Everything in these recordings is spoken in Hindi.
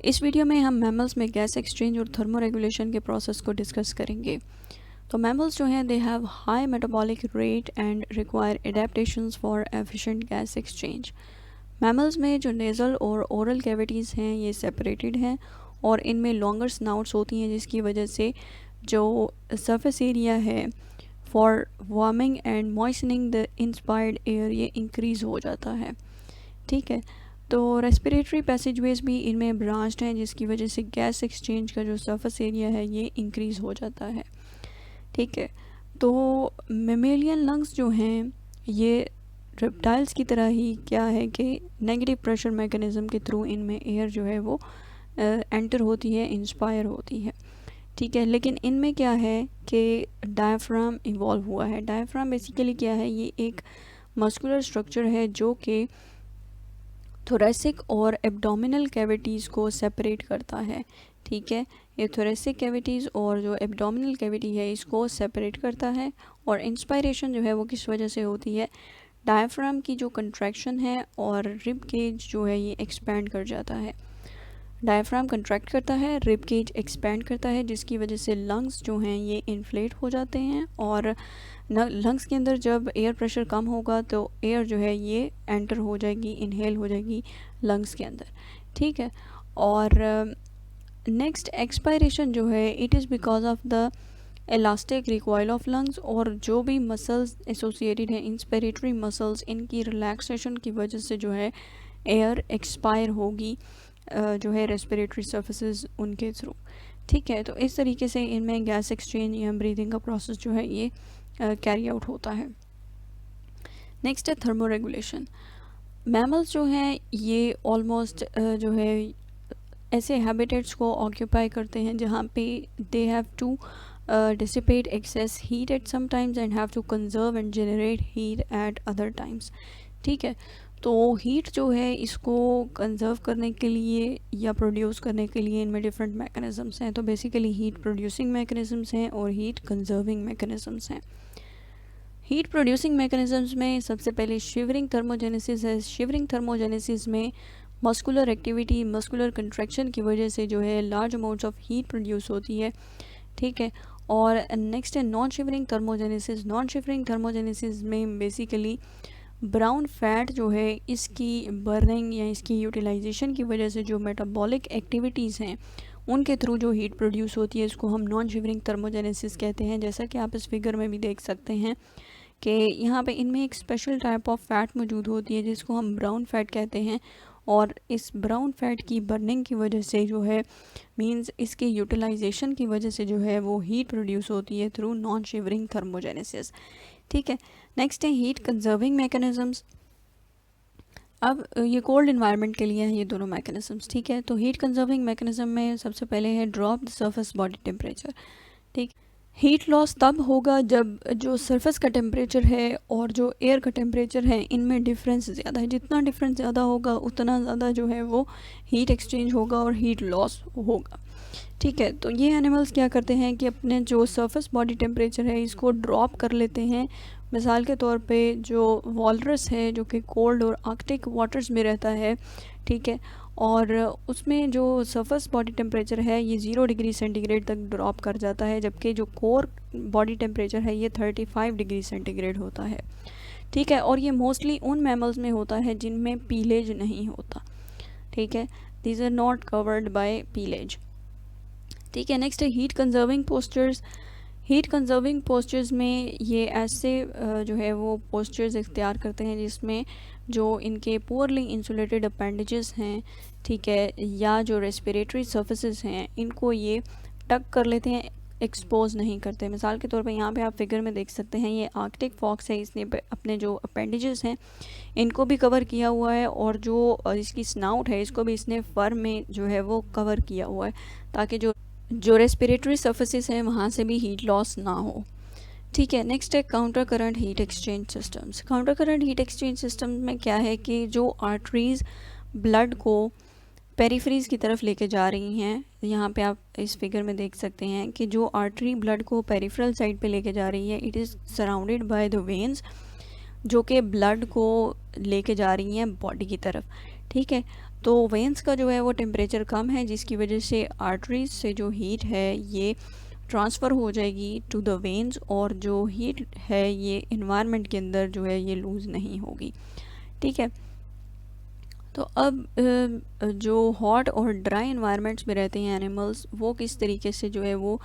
इस वीडियो में हम मैमल्स में गैस एक्सचेंज और थर्मो रेगुलेशन के प्रोसेस को डिस्कस करेंगे। तो मैमल्स जो हैं they have high metabolic rate and require adaptations for efficient gas exchange. Mammals में जो नेज़ल और ओरल कैविटीज़ हैं ये सेपरेटेड हैं और इनमें लॉन्गर स्नाउट्स होती हैं, जिसकी वजह से जो सरफेस एरिया है for warming and moistening the inspired air ये इंक्रीज़ हो जाता है। ठीक है, तो रेस्पिरेटरी पैसेजवेज भी इनमें ब्रांच्ड हैं, जिसकी वजह से गैस एक्सचेंज का जो सरफेस एरिया है ये इंक्रीज़ हो जाता है। ठीक है, तो मेमेलियन लंग्स जो हैं ये रेप्टाइल्स की तरह ही क्या है कि नेगेटिव प्रेशर मैकेनिज़्म के थ्रू इनमें एयर जो है वो एंटर होती है, इंस्पायर होती है। ठीक है, लेकिन इनमें क्या है कि डायफ्राम इवॉल्व हुआ है। डायफ्राम बेसिकली क्या है, ये एक मस्कुलर स्ट्रक्चर है जो कि थोरेसिक और एब्डोमिनल कैविटीज़ को सेपरेट करता है। ठीक है, ये थोरेसिक कैविटीज़ और जो एब्डोमिनल कैविटी है इसको सेपरेट करता है। और इंस्पायरेशन जो है वो किस वजह से होती है, डायफ्राम की जो कंट्रैक्शन है और रिब केज जो है ये एक्सपैंड कर जाता है। डायफ्राम कंट्रैक्ट करता है, रिब केज एक्सपैंड करता है, जिसकी वजह से लंग्स जो हैं ये इन्फ्लेट हो जाते हैं और लंग्स के अंदर जब एयर प्रेशर कम होगा तो एयर जो है ये एंटर हो जाएगी, इनहेल हो जाएगी लंग्स के अंदर। ठीक है, और नेक्स्ट एक्सपायरेशन जो है it is because of the elastic recoil of lungs, और जो भी मसल्स एसोसिएटेड हैं इंस्पिरेटरी मसल्स, इनकी रिलैक्सेशन की वजह से जो है एयर एक्सपायर होगी जो है रेस्पिरेटरी सर्फेसेस उनके थ्रू। ठीक है, तो इस तरीके से इनमें गैस एक्सचेंज या ब्रीदिंग का प्रोसेस जो है ये कैरी आउट होता है। नेक्स्ट है थर्मो रेगुलेशन। मैमल्स जो हैं ये ऑलमोस्ट जो है ऐसे हैबिटेट्स को ऑक्यूपाई करते हैं जहाँ पे they have to dissipate excess heat at some times and have to conserve and generate heat at other times। ठीक है, तो हीट जो है इसको कंजर्व करने के लिए या प्रोड्यूस करने के लिए इनमें डिफरेंट मैकेनिज़म्स हैं। तो बेसिकली हीट प्रोड्यूसिंग मैकेनिज़म्स हैं और हीट कंजर्विंग मैकेनिज़म्स हैं। हीट प्रोड्यूसिंग मैकेनिज़म्स में सबसे पहले शिवरिंग थर्मोजेनेसिस है। शिवरिंग थर्मोजेनेसिस में मस्कुलर एक्टिविटी, मस्कुलर कंट्रैक्शन की वजह से जो है large amounts of heat produce होती है। ठीक है, और नेक्स्ट है non shivering thermogenesis. Non shivering thermogenesis में बेसिकली ब्राउन फैट जो है इसकी बर्निंग या इसकी यूटिलाइजेशन की वजह से जो मेटाबॉलिक एक्टिविटीज़ हैं उनके थ्रू जो हीट प्रोड्यूस होती है इसको हम नॉन शिवरिंग थर्मोजेनेसिस कहते हैं। जैसा कि आप इस फिगर में भी देख सकते हैं कि यहाँ पे इनमें एक स्पेशल टाइप ऑफ फैट मौजूद होती है जिसको हम ब्राउन फैट कहते हैं, और इस ब्राउन फैट की बर्निंग की वजह से जो है मींस इसके यूटिलाइजेशन की वजह से जो है वो हीट प्रोड्यूस होती है थ्रू नॉन शिवरिंग थर्मोजेनेसिस। ठीक है, नेक्स्ट है हीट कंजर्विंग मैकेनिज़म्स। अब ये कोल्ड इन्वायरमेंट के लिए हैं ये दोनों मैकेनिज़म्स। ठीक है, तो हीट कंजर्विंग मैकेनिज़्म में सबसे पहले है drop the surface body temperature. ठीक, हीट लॉस तब होगा जब जो सरफेस का टेम्परेचर है और जो एयर का टेम्परेचर है इनमें डिफरेंस ज़्यादा है। जितना डिफरेंस ज़्यादा होगा उतना ज़्यादा जो है वो हीट एक्सचेंज होगा और हीट लॉस होगा। ठीक है, तो ये एनिमल्स क्या करते हैं कि अपने जो सरफेस बॉडी टेम्परेचर है इसको ड्रॉप कर लेते हैं। मिसाल के तौर पे जो वॉलरस है जो कि कोल्ड और आर्कटिक वाटर्स में रहता है, ठीक है, और उसमें जो सरफेस बॉडी टेम्परेचर है ये 0 डिग्री सेंटीग्रेड तक ड्रॉप कर जाता है, जबकि जो कोर बॉडी टेम्परेचर है ये 35 डिग्री सेंटीग्रेड होता है। ठीक है, और ये मोस्टली उन मैमल्स में होता है जिनमें पीलेज नहीं होता। ठीक है, these are not covered by pelage. ठीक है, नेक्स्ट है heat conserving postures. Heat conserving postures में ये ऐसे जो है वो पोस्चर्स इख्तियार करते हैं जिसमें जो इनके पुअरली इंसुलेटेड अपेंडेजेस हैं, ठीक है, या जो रेस्पिरेटरी सर्फेसेस हैं इनको ये टक कर लेते हैं, एक्सपोज नहीं करते। मिसाल के तौर पे यहाँ पे आप फिगर में देख सकते हैं ये आर्कटिक फॉक्स है, इसने अपने जो अपेंडेजेस हैं इनको भी कवर किया हुआ है और जो इसकी स्नाउट है इसको भी इसने फर में जो है वो कवर किया हुआ है ताकि जो रेस्पिरेटरी सर्फेसेस हैं वहाँ से भी हीट लॉस ना हो। ठीक है, नेक्स्ट है counter current heat exchange systems. Counter current heat exchange system में क्या है कि जो आर्टरीज ब्लड को पेरिफेरीज की तरफ लेके जा रही हैं, यहाँ पे आप इस फिगर में देख सकते हैं कि जो आर्टरी ब्लड को पेरिफेरल साइड पे लेके जा रही है it is surrounded by the veins जो कि ब्लड को लेके जा रही हैं बॉडी की तरफ। ठीक है, तो वेंस का जो है वो टेम्परेचर कम है, जिसकी वजह से आर्टरीज से जो हीट है ये ट्रांसफ़र हो जाएगी टू द वेंस, और जो हीट है ये इन्वायरमेंट के अंदर जो है ये लूज़ नहीं होगी। ठीक है। तो अब जो हॉट और ड्राई इन्वायरमेंट्स में रहते हैं एनिमल्स, वो किस तरीके से जो है वो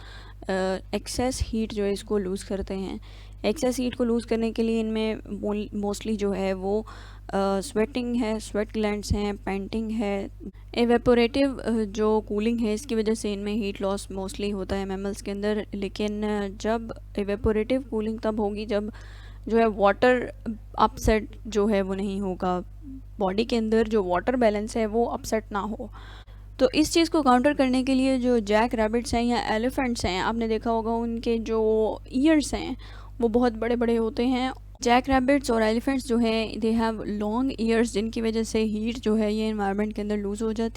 एक्सेस हीट जो है इसको लूज़ करते हैं। एक्सेस हीट को लूज़ करने के लिए इनमें मोस्टली जो है वो स्वेटिंग है, स्वेट ग्लैंड्स हैं, पैंटिंग है, एवेपोरेटिव जो कूलिंग है इसकी वजह से इनमें हीट लॉस मोस्टली होता है मैमल्स के अंदर। लेकिन जब एवेपोरेटिव कूलिंग तब होगी जब जो है वाटर अपसेट जो है वो नहीं होगा, बॉडी के अंदर जो वाटर बैलेंस है वो अपसेट ना हो। तो इस चीज़ को काउंटर करने के लिए जो जैक रैबिट्स हैं या एलिफेंट्स हैं, आपने देखा होगा उनके जो ईयर्स हैं वो बहुत बड़े बड़े होते हैं। जैक रैबिट्स और एलिफेंट्स जो हैं दे हैव लॉन्ग ईयर्स, जिनकी वजह से हीट जो है ये इन्वायरमेंट के अंदर लूज़ हो जाती